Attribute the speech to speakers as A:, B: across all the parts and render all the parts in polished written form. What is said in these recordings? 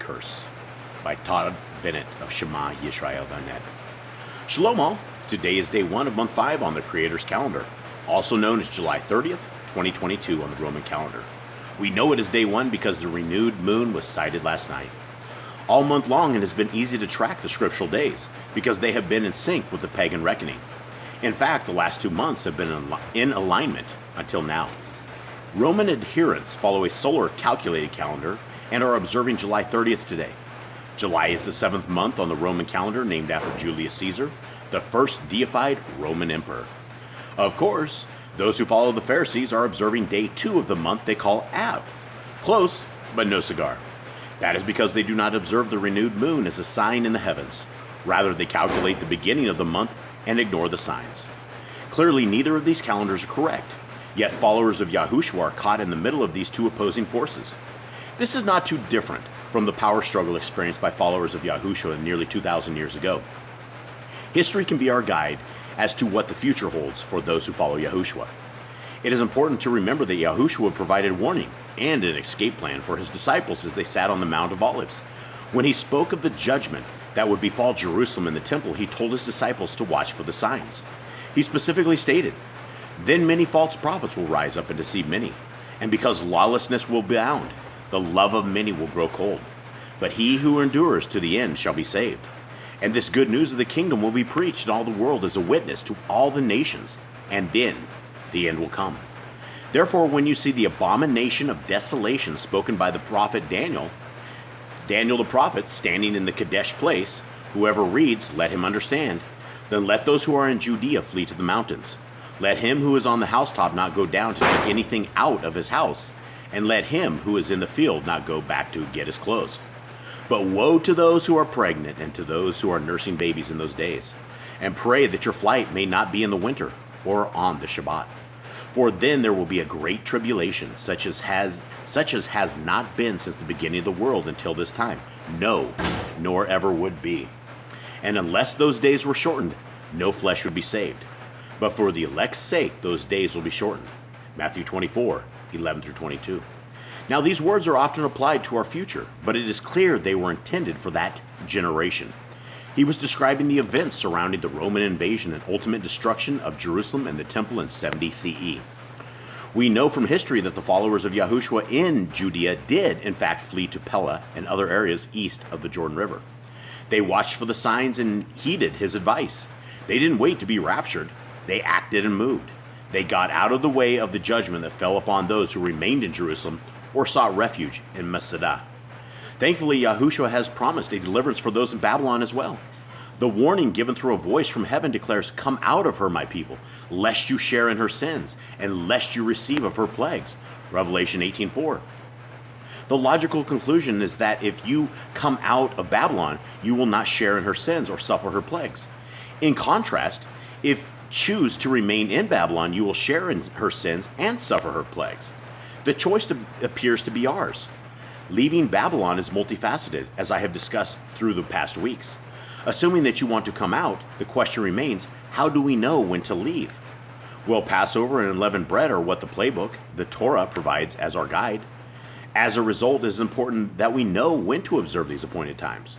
A: Curse by Todd Bennett of ShemaYisrael.net. Shalom all. Today is day 1 of month 5 on the Creator's calendar, also known as July 30th, 2022 on the Roman calendar. We know it is day 1 because the renewed moon was sighted last night. All month long it has been easy to track the scriptural days because they have been in sync with the pagan reckoning. In fact, the last 2 months have been in alignment until now. Roman adherents follow a solar calculated calendar and are observing July 30th today. July is the 7th month on the Roman calendar, named after Julius Caesar, the first deified Roman emperor. Of course, those who follow the Pharisees are observing day 2 of the month they call Av. Close, but no cigar. That is because they do not observe the renewed moon as a sign in the heavens. Rather, they calculate the beginning of the month and ignore the signs. Clearly, neither of these calendars are correct, yet followers of Yahushua are caught in the middle of these two opposing forces. This is not too different from the power struggle experienced by followers of Yahushua nearly 2,000 years ago. History can be our guide as to what the future holds for those who follow Yahushua. It is important to remember that Yahushua provided warning and an escape plan for his disciples as they sat on the Mount of Olives. When he spoke of the judgment that would befall Jerusalem and the temple, he told his disciples to watch for the signs. He specifically stated, "Then many false prophets will rise up and deceive many, and because lawlessness will abound, the love of many will grow cold. But he who endures to the end shall be saved. And this good news of the kingdom will be preached in all the world as a witness to all the nations, and then the end will come. Therefore, when you see the abomination of desolation spoken by the prophet Daniel the prophet, standing in the Kadesh place, whoever reads, let him understand. Then let those who are in Judea flee to the mountains. Let him who is on the housetop not go down to take anything out of his house, and let him who is in the field not go back to get his clothes. But woe to those who are pregnant and to those who are nursing babies in those days. And pray that your flight may not be in the winter or on the Shabbat. For then there will be a great tribulation, such as has not been since the beginning of the world until this time. No, nor ever would be. And unless those days were shortened, no flesh would be saved. But for the elect's sake, those days will be shortened." Matthew 24, 11 through 22. Now these words are often applied to our future, but it is clear they were intended for that generation. He was describing the events surrounding the Roman invasion and ultimate destruction of Jerusalem and the temple in 70 CE. We know from history that the followers of Yahushua in Judea did, in fact, flee to Pella and other areas east of the Jordan River. They watched for the signs and heeded his advice. They didn't wait to be raptured. They acted and moved. They got out of the way of the judgment that fell upon those who remained in Jerusalem or sought refuge in Masada. Thankfully, Yahushua has promised a deliverance for those in Babylon as well. The warning given through a voice from heaven declares, "Come out of her, my people, lest you share in her sins, and lest you receive of her plagues." Revelation 18:4. The logical conclusion is that if you come out of Babylon, you will not share in her sins or suffer her plagues. In contrast, if choose to remain in Babylon, you will share in her sins and suffer her plagues. The choice appears to be ours. Leaving Babylon is multifaceted, as I have discussed through the past weeks. Assuming that you want to come out, the question remains, how do we know when to leave? Well, Passover and unleavened bread are what the playbook, the Torah, provides as our guide. As a result, it is important that we know when to observe these appointed times.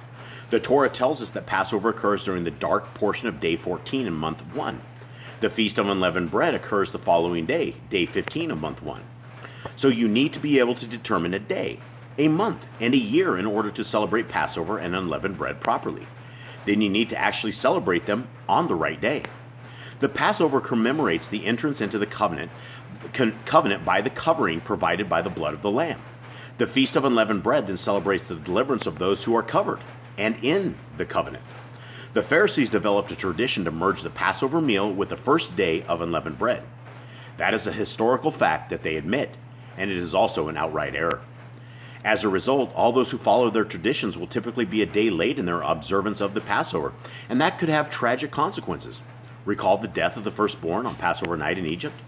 A: The Torah tells us that Passover occurs during the dark portion of day 14 in month 1. The Feast of Unleavened Bread occurs the following day, day 15 of month 1. So you need to be able to determine a day, a month, and a year in order to celebrate Passover and unleavened bread properly. Then you need to actually celebrate them on the right day. The Passover commemorates the entrance into the covenant by the covering provided by the blood of the Lamb. The Feast of Unleavened Bread then celebrates the deliverance of those who are covered and in the covenant. The Pharisees developed a tradition to merge the Passover meal with the first day of unleavened bread. That is a historical fact that they admit, and it is also an outright error. As a result, all those who follow their traditions will typically be a day late in their observance of the Passover, and that could have tragic consequences. Recall the death of the firstborn on Passover night in Egypt?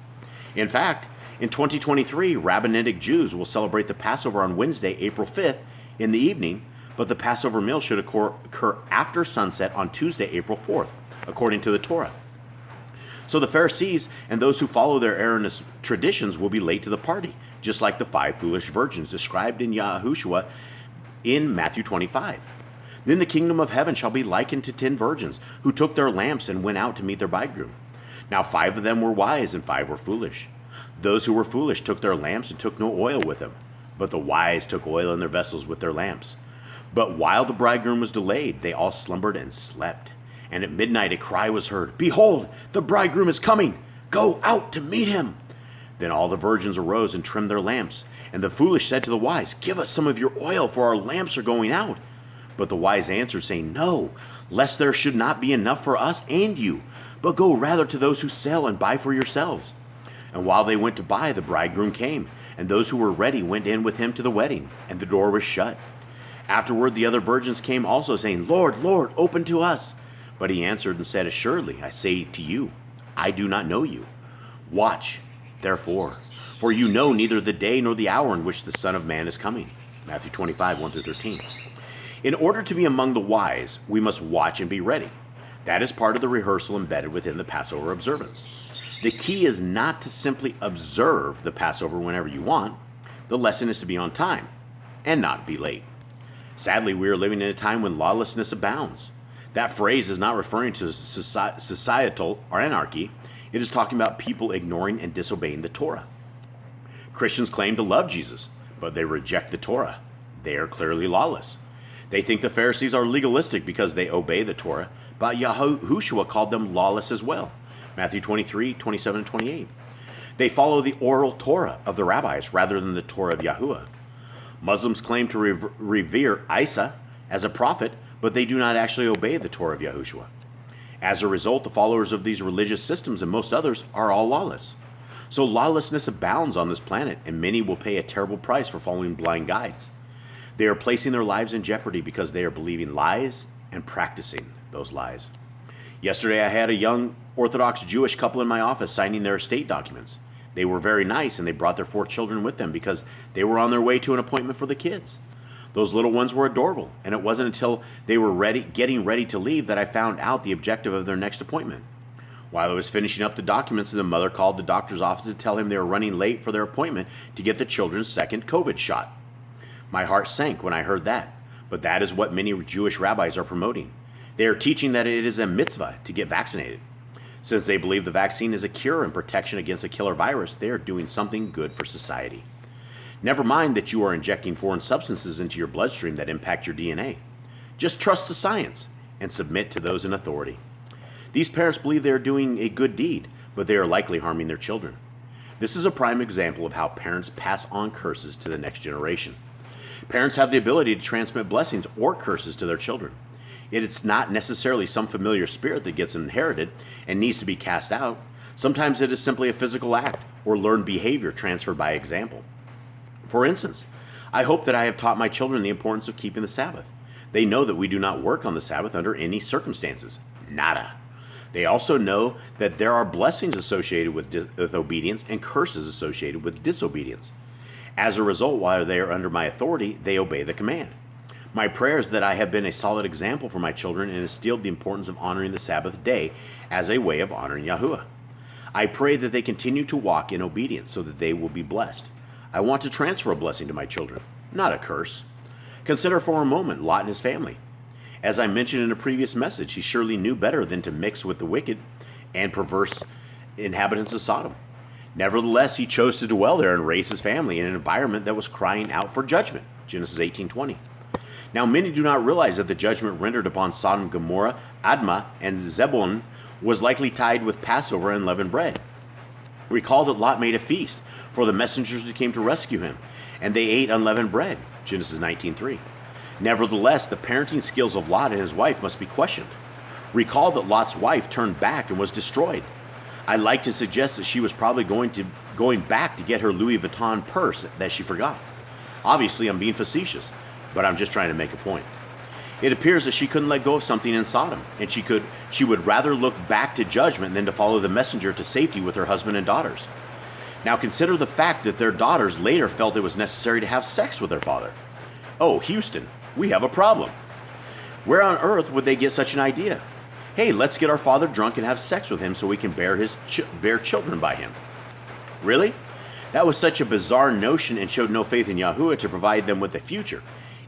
A: In fact, in 2023, rabbinic Jews will celebrate the Passover on Wednesday, April 5th in the evening, but the Passover meal should occur after sunset on Tuesday, April 4th, according to the Torah. So the Pharisees and those who follow their erroneous traditions will be late to the party, just like the 5 foolish virgins described in Yahushua in Matthew 25. Then the kingdom of heaven shall be likened to 10 virgins, who took their lamps and went out to meet their bridegroom. Now 5 of them were wise, and 5 were foolish. Those who were foolish took their lamps and took no oil with them, but the wise took oil in their vessels with their lamps. But while the bridegroom was delayed, they all slumbered and slept. And at midnight a cry was heard, Behold, the bridegroom is coming! Go out to meet him! Then all the virgins arose and trimmed their lamps. And the foolish said to the wise, Give us some of your oil, for our lamps are going out. But the wise answered, saying, No, lest there should not be enough for us and you, but go rather to those who sell and buy for yourselves. And while they went to buy, the bridegroom came, and those who were ready went in with him to the wedding, and the door was shut. Afterward the other virgins came also, saying, Lord, Lord, open to us. But he answered and said, Assuredly, I say to you, I do not know you. Watch, therefore, for you know neither the day nor the hour in which the Son of Man is coming. Matthew 25, 1-13. In order to be among the wise, we must watch and be ready. That is part of the rehearsal embedded within the Passover observance. The key is not to simply observe the Passover whenever you want. The lesson is to be on time and not be late. Sadly, we are living in a time when lawlessness abounds. That phrase is not referring to societal or anarchy. It is talking about people ignoring and disobeying the Torah. Christians claim to love Jesus, but they reject the Torah. They are clearly lawless. They think the Pharisees are legalistic because they obey the Torah, but Yahushua called them lawless as well. Matthew 23, 27, and 28. They follow the oral Torah of the rabbis rather than the Torah of Yahuwah. Muslims claim to revere Isa as a prophet, but they do not actually obey the Torah of Yahushua. As a result, the followers of these religious systems and most others are all lawless. So lawlessness abounds on this planet, and many will pay a terrible price for following blind guides. They are placing their lives in jeopardy because they are believing lies and practicing those lies. Yesterday, I had a young Orthodox Jewish couple in my office signing their estate documents. They were very nice, and they brought their 4 children with them because they were on their way to an appointment for the kids. Those little ones were adorable, and it wasn't until they were getting ready to leave that I found out the objective of their next appointment. While I was finishing up the documents, the mother called the doctor's office to tell him they were running late for their appointment to get the children's second COVID shot. My heart sank when I heard that, but that is what many Jewish rabbis are promoting. They are teaching that it is a mitzvah to get vaccinated. Since they believe the vaccine is a cure and protection against a killer virus, they are doing something good for society. Never mind that you are injecting foreign substances into your bloodstream that impact your DNA. Just trust the science and submit to those in authority. These parents believe they are doing a good deed, but they are likely harming their children. This is a prime example of how parents pass on curses to the next generation. Parents have the ability to transmit blessings or curses to their children. It's not necessarily some familiar spirit that gets inherited and needs to be cast out. Sometimes it is simply a physical act or learned behavior transferred by example. For instance, I hope that I have taught my children the importance of keeping the Sabbath. They know that we do not work on the Sabbath under any circumstances. Nada. They also know that there are blessings associated with obedience and curses associated with disobedience. As a result, while they are under my authority, they obey the command. My prayer is that I have been a solid example for my children and instilled the importance of honoring the Sabbath day as a way of honoring Yahuwah. I pray that they continue to walk in obedience so that they will be blessed. I want to transfer a blessing to my children, not a curse. Consider for a moment Lot and his family. As I mentioned in a previous message, he surely knew better than to mix with the wicked and perverse inhabitants of Sodom. Nevertheless, he chose to dwell there and raise his family in an environment that was crying out for judgment. Genesis 18:20. Now many do not realize that the judgment rendered upon Sodom, Gomorrah, Admah, and Zebulun was likely tied with Passover and unleavened bread. Recall that Lot made a feast for the messengers who came to rescue him, and they ate unleavened bread. Genesis 19:3. Nevertheless, the parenting skills of Lot and his wife must be questioned. Recall that Lot's wife turned back and was destroyed. I like to suggest that she was probably going back to get her Louis Vuitton purse that she forgot. Obviously, I'm being facetious, but I'm just trying to make a point. It appears that she couldn't let go of something in Sodom, and she would rather look back to judgment than to follow the messenger to safety with her husband and daughters. Now consider the fact that their daughters later felt it was necessary to have sex with their father. Oh, Houston, we have a problem. Where on earth would they get such an idea? Hey, let's get our father drunk and have sex with him so we can bear children by him. Really? That was such a bizarre notion and showed no faith in Yahuwah to provide them with a future.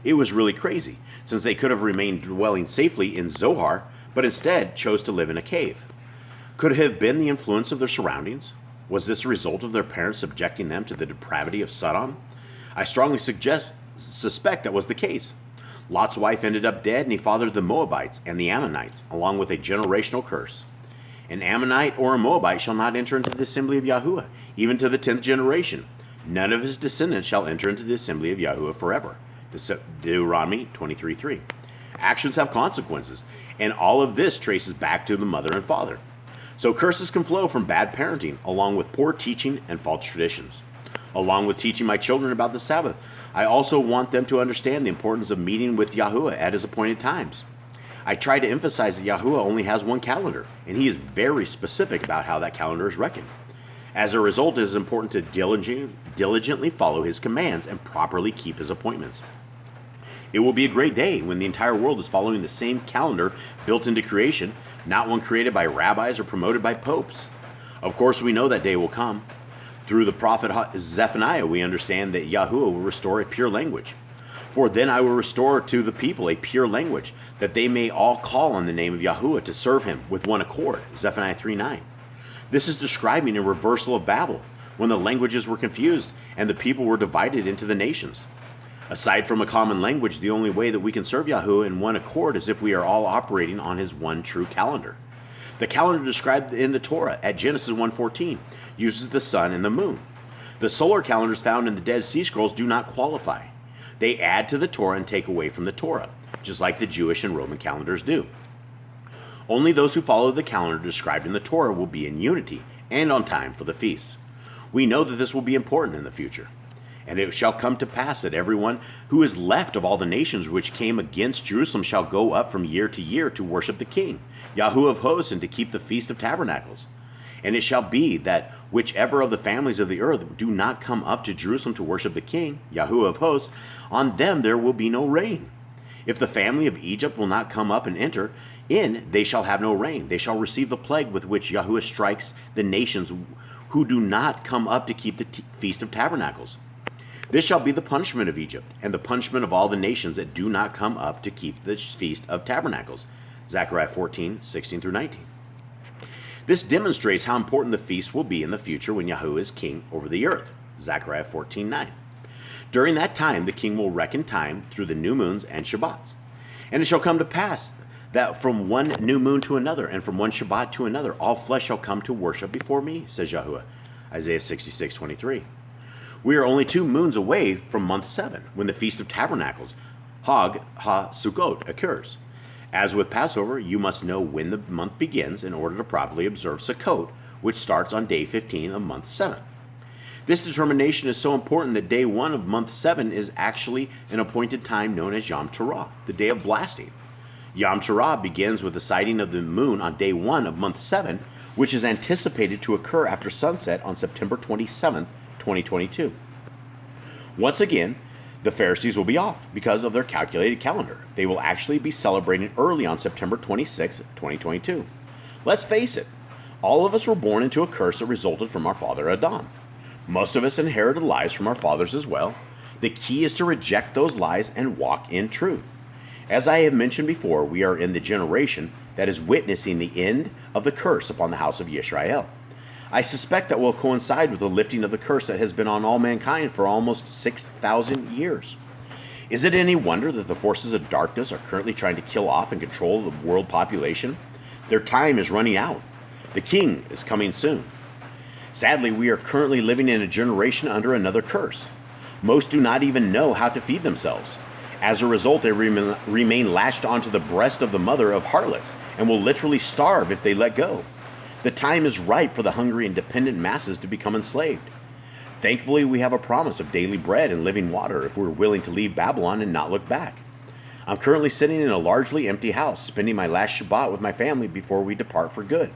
A: It was really crazy, since they could have remained dwelling safely in Zohar, but instead chose to live in a cave. Could it have been the influence of their surroundings? Was this a result of their parents subjecting them to the depravity of Sodom? I strongly suspect that was the case. Lot's wife ended up dead, and he fathered the Moabites and the Ammonites, along with a generational curse. An Ammonite or a Moabite shall not enter into the assembly of Yahuwah, even to the 10th generation. None of his descendants shall enter into the assembly of Yahuwah forever. Deuteronomy 23:3. Actions have consequences, and all of this traces back to the mother and father. So curses can flow from bad parenting, along with poor teaching and false traditions. Along with teaching my children about the Sabbath, I also want them to understand the importance of meeting with Yahuwah at his appointed times. I try to emphasize that Yahuwah only has one calendar, and he is very specific about how that calendar is reckoned. As a result, it is important to diligently follow his commands and properly keep his appointments. It will be a great day when the entire world is following the same calendar built into creation, not one created by rabbis or promoted by popes. Of course, we know that day will come. Through the prophet Zephaniah, we understand that Yahuwah will restore a pure language. For then I will restore to the people a pure language, that they may all call on the name of Yahuwah to serve him with one accord. Zephaniah 3:9. This is describing a reversal of Babel, when the languages were confused and the people were divided into the nations. Aside from a common language, the only way that we can serve Yahuwah in one accord is if we are all operating on his one true calendar. The calendar described in the Torah at Genesis 1:14 uses the sun and the moon. The solar calendars found in the Dead Sea Scrolls do not qualify. They add to the Torah and take away from the Torah, just like the Jewish and Roman calendars do. Only those who follow the calendar described in the Torah will be in unity and on time for the feasts. We know that this will be important in the future. And it shall come to pass that everyone who is left of all the nations which came against Jerusalem shall go up from year to year to worship the King, Yahuwah of hosts, and to keep the Feast of Tabernacles. And it shall be that whichever of the families of the earth do not come up to Jerusalem to worship the King, Yahuwah of hosts, on them there will be no rain. If the family of Egypt will not come up and enter in, they shall have no rain. They shall receive the plague with which Yahuwah strikes the nations who do not come up to keep the Feast of Tabernacles. This shall be the punishment of Egypt, and the punishment of all the nations that do not come up to keep the Feast of Tabernacles. Zechariah 14:16-19. This demonstrates how important the feast will be in the future when Yahuwah is king over the earth. Zechariah 14:9. During that time, the king will reckon time through the new moons and Shabbats. And it shall come to pass that from one new moon to another, and from one Shabbat to another, all flesh shall come to worship before me, says Yahuwah. Isaiah 66:23. We are only 2 moons away from month 7, when the Feast of Tabernacles, Hag HaSukkot, occurs. As with Passover, you must know when the month begins in order to properly observe Sukkot, which starts on day 15 of month 7. This determination is so important that day 1 of month 7 is actually an appointed time known as Yom Teruah, the day of blasting. Yom Teruah begins with the sighting of the moon on day 1 of month 7, which is anticipated to occur after sunset on September 27th, 2022. Once again, the Pharisees will be off because of their calculated calendar. They will actually be celebrating early on September 26, 2022. Let's face it, all of us were born into a curse that resulted from our father Adam. Most of us inherited lies from our fathers as well. The key is to reject those lies and walk in truth. As I have mentioned before, we are in the generation that is witnessing the end of the curse upon the house of Yisrael. I suspect that will coincide with the lifting of the curse that has been on all mankind for almost 6,000 years. Is it any wonder that the forces of darkness are currently trying to kill off and control the world population? Their time is running out. The king is coming soon. Sadly, we are currently living in a generation under another curse. Most do not even know how to feed themselves. As a result, they remain lashed onto the breast of the mother of harlots and will literally starve if they let go. The time is ripe for the hungry and dependent masses to become enslaved. Thankfully, we have a promise of daily bread and living water if we're willing to leave Babylon and not look back. I'm currently sitting in a largely empty house, spending my last Shabbat with my family before we depart for good.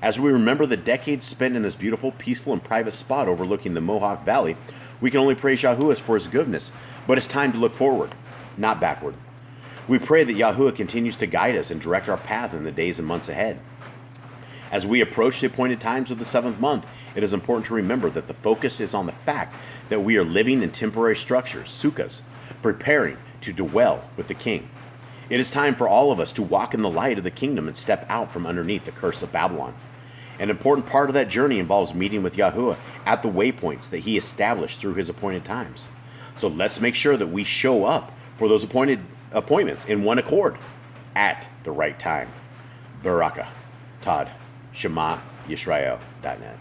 A: As we remember the decades spent in this beautiful, peaceful, and private spot overlooking the Mohawk Valley, we can only praise Yahuwah for his goodness, but it's time to look forward, not backward. We pray that Yahuwah continues to guide us and direct our path in the days and months ahead. As we approach the appointed times of the 7th month, it is important to remember that the focus is on the fact that we are living in temporary structures, sukkahs, preparing to dwell with the King. It is time for all of us to walk in the light of the kingdom and step out from underneath the curse of Babylon. An important part of that journey involves meeting with Yahuwah at the waypoints that he established through his appointed times. So let's make sure that we show up for those appointments in one accord at the right time. Baraka, Todd, Shema, Yisrael.net.